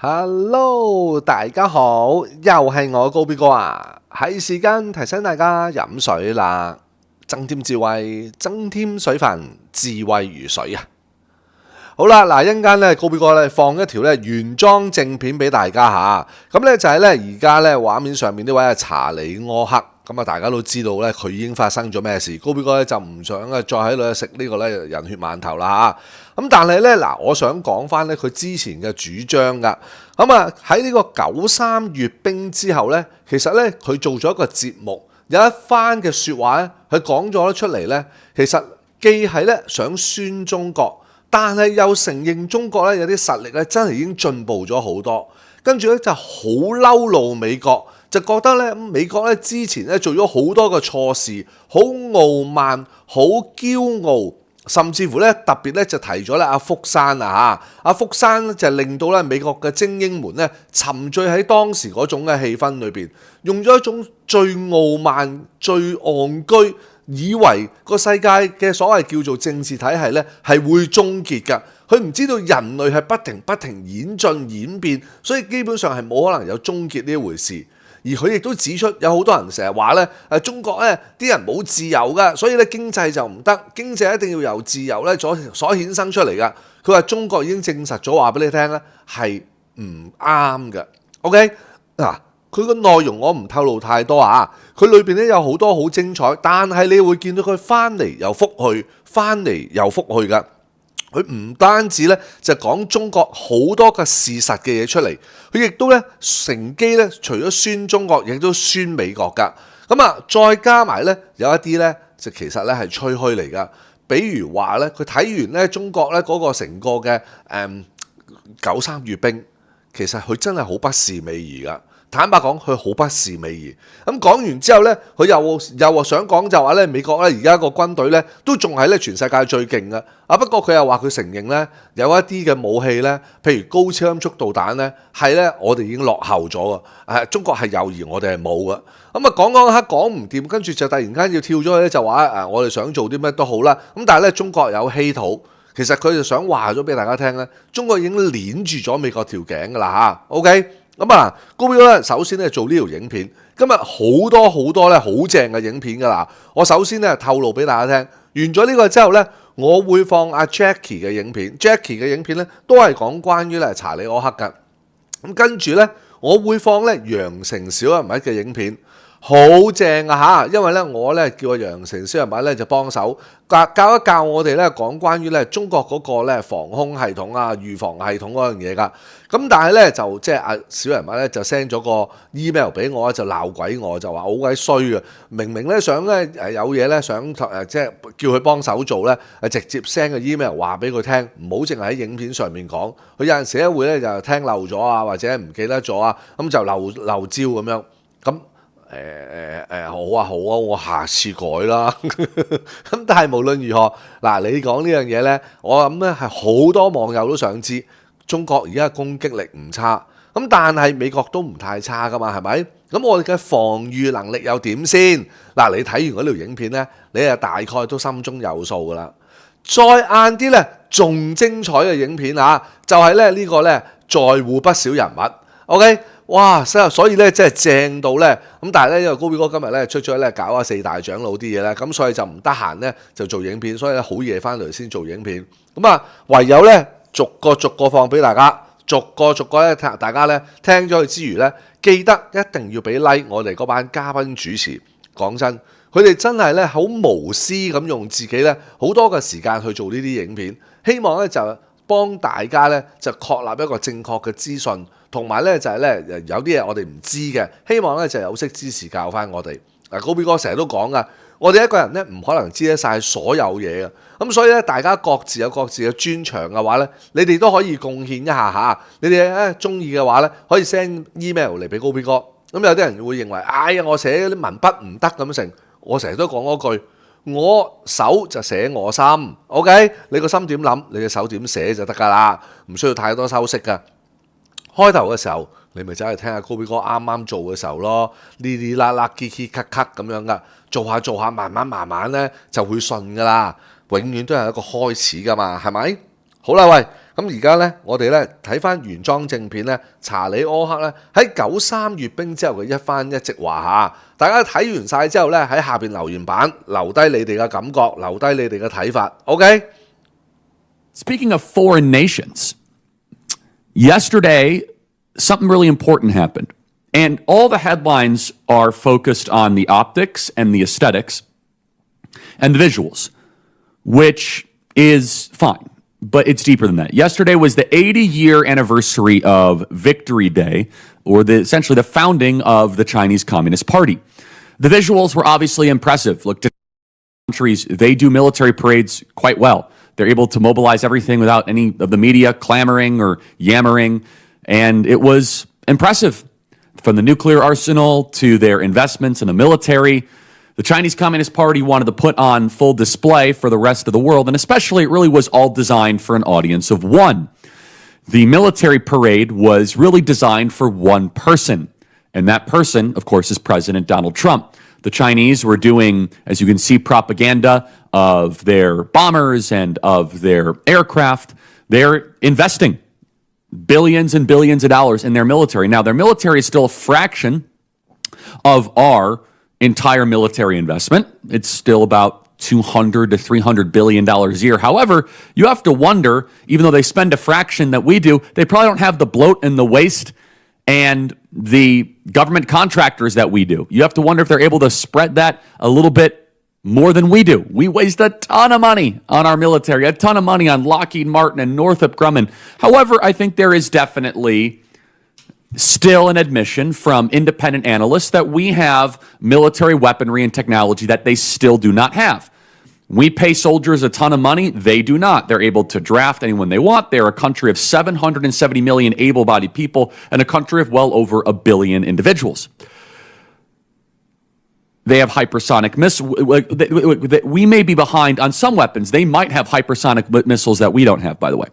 Hello，大家好，又係我高B哥啊！係時間提醒大家飲水啦，增添智慧，增添水分，智慧如水啊！好啦，嗱，一陣間咧，高B哥咧放一條咧原裝正片俾大家吓，咁咧就係咧而家咧畫面上面呢位查理柯克。咁啊，大家都知道咧，佢已經發生咗咩事。高B哥咧就唔想再喺度食呢個咧人血饅頭啦嚇。咁但係咧嗱，我想講翻咧佢之前嘅主張噶。咁啊喺呢個9.3閱兵之後咧，其實咧佢做咗一個節目，有一番嘅説話咧，佢講咗出嚟咧，其實既係咧想宣中國，但係又承認中國咧有啲實力咧真係已經進步咗好多。跟住咧就好嬲怒美國。就覺得咧，美國咧之前咧做咗好多嘅錯事，好傲慢，好驕傲，甚至乎咧特別咧就提咗咧阿福山啊嚇，阿福山就令到咧美國嘅精英們咧沉醉喺當時嗰種嘅氣氛裏邊，用咗一種最傲慢、最戇居，以為個世界嘅所謂叫做政治體系咧係會終結㗎。佢唔知道人類係不停演進演變，所以基本上係冇可能有終結呢一回事。而佢亦都指出，有好多人成日話咧，中國咧啲人冇自由噶，所以咧經濟就唔得，經濟一定要由自由咧所衍生出嚟噶。佢話中國已經證實咗話俾你聽咧，係唔啱嘅。OK 嗱，佢個內容我唔透露太多啊，佢裏邊咧有好多好精彩，但係你會見到佢翻嚟又覆去，翻嚟又覆去噶。佢唔單止咧就講中國好多嘅事實嘅嘢出嚟，佢亦都咧乘機咧除咗宣中國，亦都宣美國噶。咁啊，再加埋咧有一啲咧就其實咧係吹噓嚟噶。比如話咧，佢睇完咧中國咧嗰個成個嘅9.3閱兵，其實佢真係好不是味兒噶。坦白講，佢好不是味兒。咁講完之後咧，佢又想講就話咧，美國咧而家個軍隊咧都仲係咧全世界最勁嘅。啊不過佢又話佢承認咧有一啲嘅武器咧，譬如高超音速導彈咧，係咧我哋已經落後咗嘅。中國係有而我哋係冇嘅。咁啊講下講唔掂，跟住就突然間要跳咗去咧，就話我哋想做啲咩都好啦。咁但係咧中國有稀土，其實佢就想話咗俾大家聽咧，中國已經鏈住咗美國條頸㗎啦嚇。OK。咁啊，高B哥咧，首先咧做呢條影片，今日好多咧好正嘅影片噶啦。我首先咧透露俾大家聽，完咗呢個之後咧，我會放阿 Jackie 嘅影片。Jackie 嘅影片咧都係講關於咧查理柯克嘅。咁跟住咧，我會放咧羊城小人物嘅影片，好正啊嚇！因為咧我咧叫阿羊城小人物咧就幫手教一教我哋咧講關於咧中國嗰個咧防空系統啊、預防系統嗰樣嘢噶。咁但係咧就即係阿小人物咧就 send 咗個 email 俾我，就鬧鬼我，就話好鬼衰嘅。明明咧想咧有嘢咧想即係叫佢幫手做咧，直接 send 個 email 話俾佢聽，唔好淨係喺影片上面講。佢有陣時咧會咧就聽漏咗啊，或者唔記得咗啊，咁就漏招咁樣。咁好啊，我下次改啦。咁但係無論如何，嗱你講呢樣嘢咧，我諗咧係好多網友都想知。中國而家攻擊力唔差，咁但係美國都唔太差噶嘛，係咪？咁我哋嘅防禦能力又點先？嗱，你睇完嗰條影片咧，你就大概都心中有數噶啦。再晏啲咧，仲精彩嘅影片啊，就係咧呢個咧在乎不少人物。OK， 哇！所以咧即係正到咧，咁但係咧因為高B哥今日咧出咗咧搞下四大長老啲嘢咧，咁所以就唔得閒咧就做影片，所以咧好夜翻嚟先做影片。咁啊，唯有咧。逐個放俾大家，逐個咧大家咧聽咗佢之餘咧，記得一定要俾 like 我哋嗰班嘉賓主持。講真，佢哋真係咧好無私咁用自己咧好多嘅時間去做呢啲影片，希望咧就幫大家咧就確立一個正確嘅資訊，同埋咧就係咧有啲嘢我哋唔知嘅，希望咧就有識之士教翻我哋。嗱，高B哥成日都講噶。我哋一個人咧唔可能知得晒所有嘢嘅，咁所以咧大家各自有各自嘅專長嘅話咧，你哋都可以貢獻一下嚇。你哋咧中意嘅話咧，可以 send email 嚟俾高B哥。咁有啲人會認為，哎呀我寫啲文筆唔得咁成，我成日都講嗰句，我手就寫我心 ，OK？ 你個心點諗，你嘅手點寫就得㗎啦，唔需要太多修飾㗎。開頭嘅時候，你咪走去聽下高B哥啱啱做嘅時候咯，哩哩啦啦、嘰嘰咳咳咁樣噶，做下，慢慢咧就會順噶啦，永遠都係一個開始噶嘛，係咪？好啦，喂，咁而家呢，我哋呢睇翻原裝正片呢，查理柯克呢喺9.3閱兵之後嘅一番一席話下，大家睇完晒之後呢，喺下邊留言板留低你哋嘅感覺，留低你哋嘅睇法。OK。Speaking of foreign nations, yesterday something really important happened. And all the headlines are focused on the optics and the aesthetics and the visuals, which is fine, but it's deeper than that. Yesterday was the 80-year anniversary of Victory Day, or essentially the founding of the Chinese Communist Party. The visuals were obviously impressive. Look, countries, they do military parades quite well. They're able to mobilize everything without any of the media clamoring or yammering, and it was impressive. From the nuclear arsenal to their investments in the military, the Chinese Communist Party wanted to put on full display for the rest of the world, and especially it really was all designed for an audience of one. The military parade was really designed for one person, and that person, of course, is President Donald Trump. The Chinese were doing, as you can see, propaganda of their bombers and of their aircraft. They're investing billions and billions of dollars in their military. Now, their military is still a fraction of our entire military investment. It's still about $200 to $300 billion a year. However, you have to wonder, even though they spend a fraction that we do, they probably don't have the bloat and the waste and the government contractors that we do. You have to wonder if they're able to spread that a little bit more than we do. We waste a ton of money on our military, a ton of money on Lockheed Martin and Northrop Grumman. However, I think there is definitely still an admission from independent analysts that we have military weaponry and technology that they still do not have. We pay soldiers a ton of money. They do not. They're able to draft anyone they want. They're a country of 770 million able-bodied people and a country of well over 1 billion individuals. They have hypersonic missiles. We may be behind on some weapons. They might have hypersonic missiles that we don't have, by the way.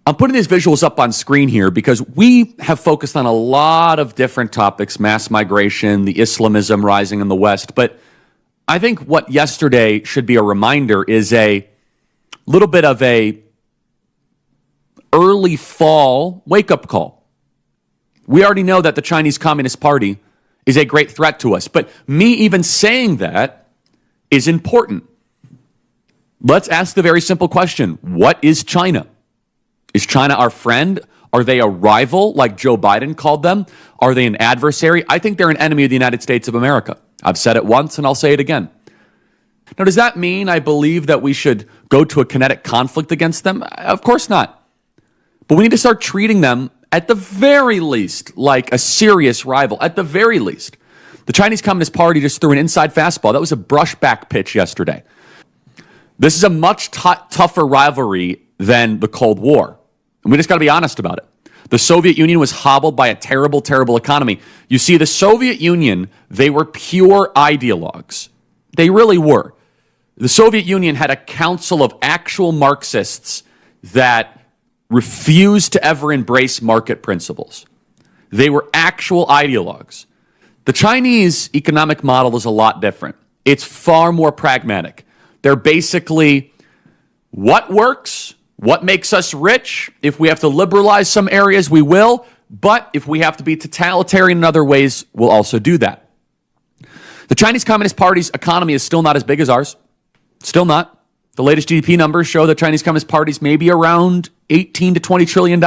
I'm putting these visuals up on screen here because we have focused on a lot of different topics, mass migration, the Islamism rising in the West. But I think what yesterday should be a reminder is a little bit of a early fall wake-up call. We already know that the Chinese Communist Party is a great threat to us. But me even saying that is important. Let's ask the very simple question. What is China? Is China our friend? Are they a rival like Joe Biden called them? Are they an adversary? I think they're an enemy of the United States of America. I've said it once and I'll say it again. Now, does that mean I believe that we should go to a kinetic conflict against them? Of course not. But we need to start treating them at the very least like a serious rival, at the very least. The Chinese Communist Party just threw an inside fastball. That was a brushback pitch yesterday. This is a much tougher rivalry than the Cold War. And we just got to be honest about it. The Soviet Union was hobbled by a terrible, terrible economy. You see, the Soviet Union, they were pure ideologues. They really were. The Soviet Union had a council of actual Marxists that refused to ever embrace market principles. They were actual ideologues. The Chinese economic model is a lot different. It's far more pragmatic. They're basically what works, what makes us rich. If we have to liberalize some areas, we will. But if we have to be totalitarian in other ways, we'll also do that. The Chinese Communist Party's economy is still not as big as ours. Still not. The latest GDP numbers show the Chinese Communist Party's maybe around $18 to $20 trillion.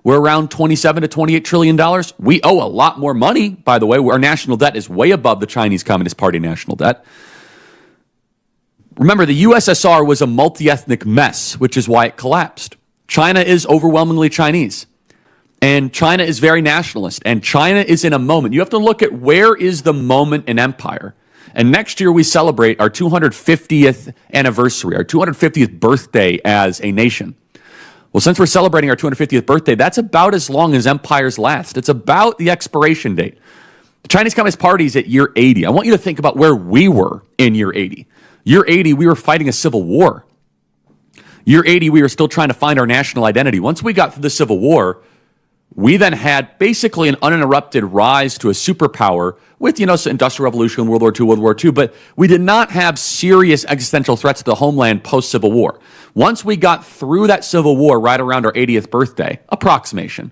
We're around $27 to $28 trillion. We owe a lot more money, by the way. Our national debt is way above the Chinese Communist Party national debt. Remember, the USSR was a multi-ethnic mess, which is why it collapsed. China is overwhelmingly Chinese. And China is very nationalist. And China is in a moment. You have to look at where is the moment in empire. And next year we celebrate our 250th anniversary, our 250th birthday as a nation. Well, since we're celebrating our 250th birthday, that's about as long as empires last. It's about the expiration date. The Chinese Communist Party is at year 80. I want you to think about where we were in year 80. Year 80, we were fighting a civil war. Year 80, we were still trying to find our national identity. Once we got through the Civil War, We then had basically an uninterrupted rise to a superpower with, Industrial Revolution, World War II, World War II, but we did not have serious existential threats to the homeland post-Civil War. Once we got through that Civil War right around our 80th birthday, approximation,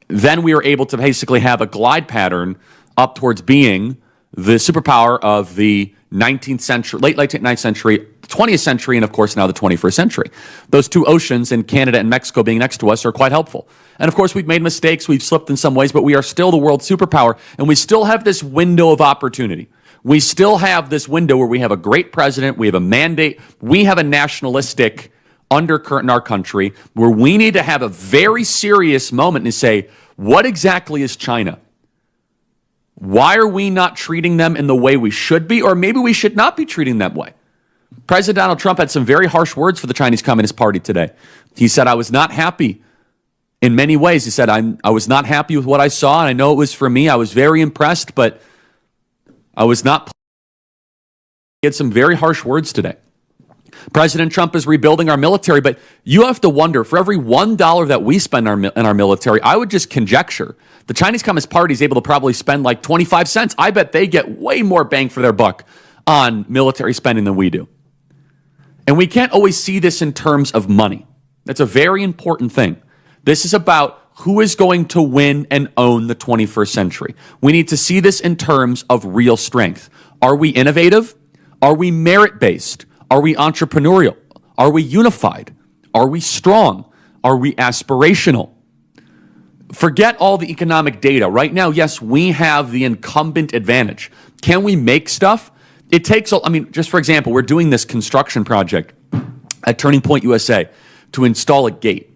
then we were able to basically have a glide pattern up towards being the superpower of the 19th century, late 19th century, 20th century, and of course now the 21st century. Those two oceans in Canada and Mexico being next to us are quite helpful. And of course we've made mistakes, we've slipped in some ways, but we are still the world superpower, and we still have this window of opportunity. We still have this window where we have a great president, we have a mandate, we have a nationalistic undercurrent in our country where we need to have a very serious moment and say, what exactly is China? Why are we not treating them in the way we should be? Or maybe we should not be treating them that way. President Donald Trump had some very harsh words for the Chinese Communist Party today. He said, I was not happy in many ways. He said, I was not happy with what I saw, and I know it was for me. I was very impressed, but I was not. He had some very harsh words today. President Trump is rebuilding our military, but you have to wonder, for every $1 that we spend in our military, I would just conjecture, the Chinese Communist Party is able to probably spend like 25 cents. I bet they get way more bang for their buck on military spending than we do. And we can't always see this in terms of money. That's a very important thing. This is about who is going to win and own the 21st century. We need to see this in terms of real strength. Are we innovative? Are we merit-based? Are we entrepreneurial? Are we unified? Are we strong? Are we aspirational? Forget all the economic data. Right now, yes, we have the incumbent advantage. Can we make stuff? It takes, just for example, we're doing this construction project at Turning Point USA to install a gate.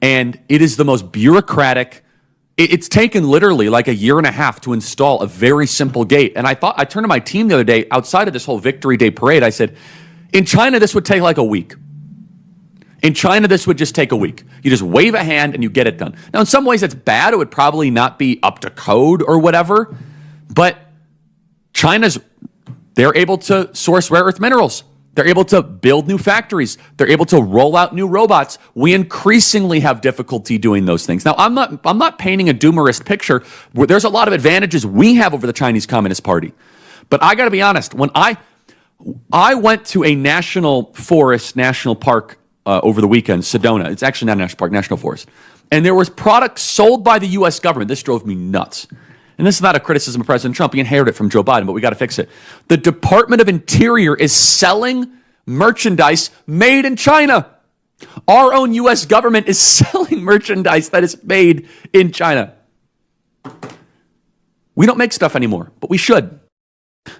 And it is the most bureaucratic. It's taken literally like a year and a half to install a very simple gate. And I turned to my team the other day outside of this whole Victory Day parade. I said, in China, this would take like a week. In China, this would just take a week. You just wave a hand and you get it done. Now, in some ways, that's bad. It would probably not be up to code or whatever. But they're able to source rare earth minerals. They're able to build new factories. They're able to roll out new robots. We increasingly have difficulty doing those things. Now, I'm not painting a doomerist picture. There's a lot of advantages we have over the Chinese Communist Party. But I got to be honest, when I went to a national park over the weekend, Sedona. It's actually not a national park, national forest. And there was products sold by the U.S. government. This drove me nuts. And this is not a criticism of President Trump. He inherited it from Joe Biden, but we got to fix it. The Department of Interior is selling merchandise made in China. Our own U.S. government is selling merchandise that is made in China. We don't make stuff anymore, but we should.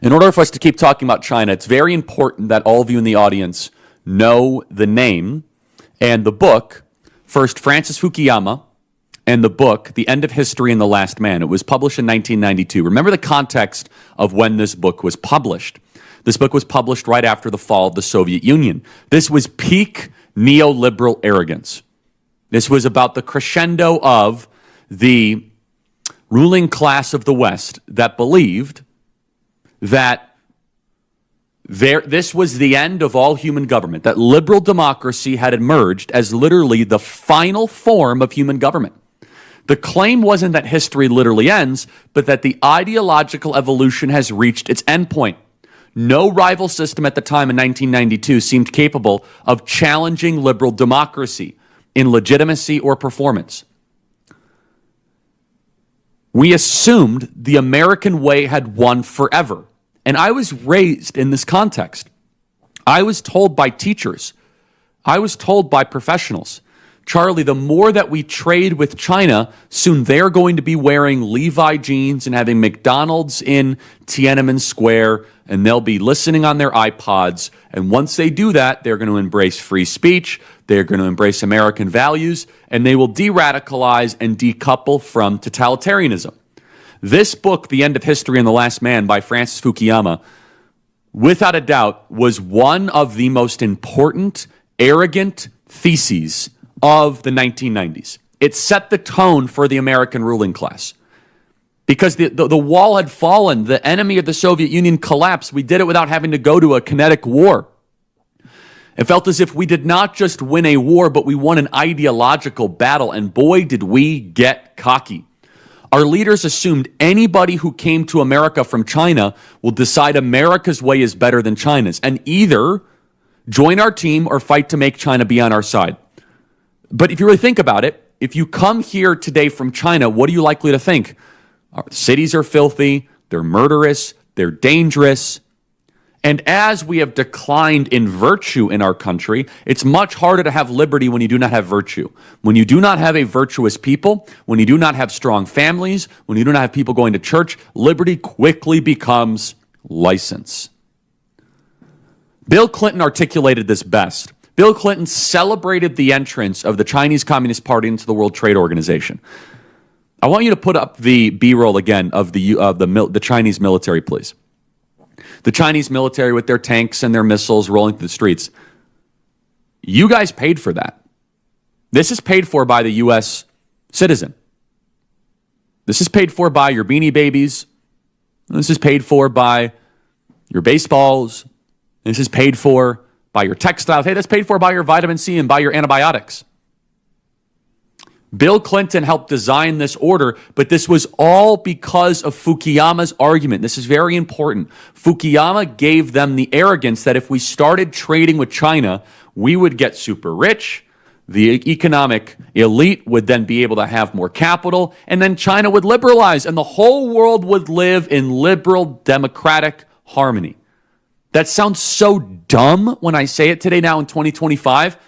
In order for us to keep talking about China, it's very important that all of you in the audience know the name and the book, first Francis Fukuyama, and the book, The End of History and the Last Man. It was published in 1992. Remember the context of when this book was published. This book was published right after the fall of the Soviet Union. This was peak neoliberal arrogance. This was about the crescendo of the ruling class of the West that believed that this was the end of all human government, that liberal democracy had emerged as literally the final form of human government. The claim wasn't that history literally ends, but that the ideological evolution has reached its endpoint. No rival system at the time in 1992 seemed capable of challenging liberal democracy in legitimacy or performance. We assumed the American way had won forever. And I was raised in this context. I was told by teachers, I was told by professionals, Charlie, the more that we trade with China, soon they're going to be wearing Levi jeans and having McDonald's in Tiananmen Square, and they'll be listening on their iPods. And once they do that, they're going to embrace free speech, they're going to embrace American values, and they will de-radicalize and decouple from totalitarianism. This book, The End of History and the Last Man by Francis Fukuyama, without a doubt, was one of the most important, arrogant theses of the 1990s. It set the tone for the American ruling class. Because the wall had fallen, the enemy of the Soviet Union collapsed. We did it without having to go to a kinetic war. It felt as if we did not just win a war, but we won an ideological battle. And boy, did we get cocky. Our leaders assumed anybody who came to America from China will decide America's way is better than China's, and either join our team or fight to make China be on our side. But if you really think about it, if you come here today from China, what are you likely to think? Our cities are filthy, they're murderous, they're dangerous. And as we have declined in virtue in our country, it's much harder to have liberty when you do not have virtue. When you do not have a virtuous people, when you do not have strong families, when you do not have people going to church, liberty quickly becomes license. Bill Clinton articulated this best. Bill Clinton celebrated the entrance of the Chinese Communist Party into the World Trade Organization. I want you to put up the B-roll again of the Chinese military, please. The Chinese military with their tanks and their missiles rolling through the streets. You guys paid for that. This is paid for by the U.S. citizen. This is paid for by your Beanie Babies. This is paid for by your baseballs. This is paid for by your textiles. Hey, that's paid for by your vitamin C and by your antibiotics. Bill Clinton helped design this order, but this was all because of Fukuyama's argument. This is very important. Fukuyama gave them the arrogance that if we started trading with China, we would get super rich, the economic elite would then be able to have more capital, and then China would liberalize, and the whole world would live in liberal democratic harmony. That sounds so dumb when I say it today now in 2025,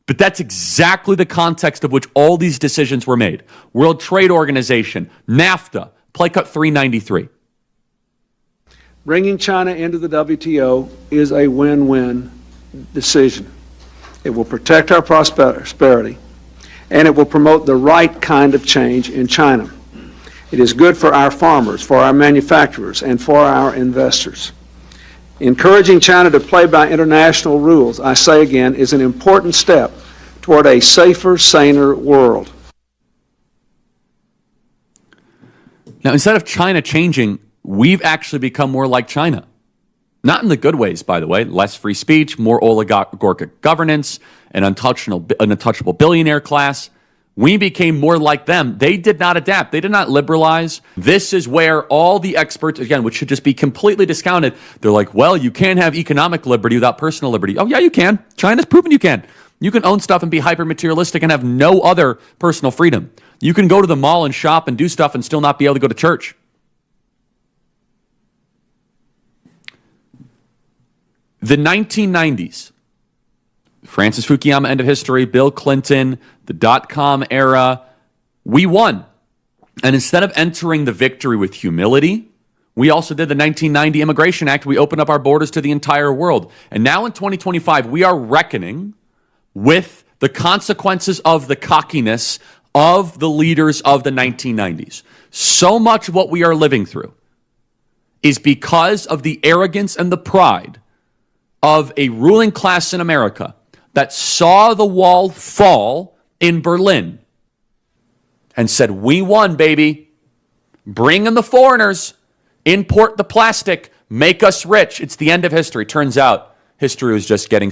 but that's exactly the context of which all these decisions were made. World Trade Organization, NAFTA, Play Cut 393. Bringing China into the WTO is a win-win decision. It will protect our prosperity, and it will promote the right kind of change in China. It is good for our farmers, for our manufacturers, and for our investors. Encouraging China to play by international rules, I say again, is an important step toward a safer, saner world. Now, instead of China changing, we've actually become more like China. Not in the good ways, by the way. Less free speech, more oligarchic governance, an untouchable billionaire class. We became more like them. They did not adapt. They did not liberalize. This is where all the experts, again, which should just be completely discounted, they're like, well, you can't have economic liberty without personal liberty. Oh, yeah, you can. China's proven you can. You can own stuff and be hyper-materialistic and have no other personal freedom. You can go to the mall and shop and do stuff and still not be able to go to church. The 1990s, Francis Fukuyama, end of history, Bill Clinton, the dot-com era, we won. And instead of entering the victory with humility, we also did the 1990 Immigration Act. We opened up our borders to the entire world. And now in 2025, we are reckoning with the consequences of the cockiness of the leaders of the 1990s. So much of what we are living through is because of the arrogance and the pride of a ruling class in America that saw the wall fall in Berlin and said, we won, baby. Bring in the foreigners, import the plastic, make us rich. It's the end of history. Turns out history was just getting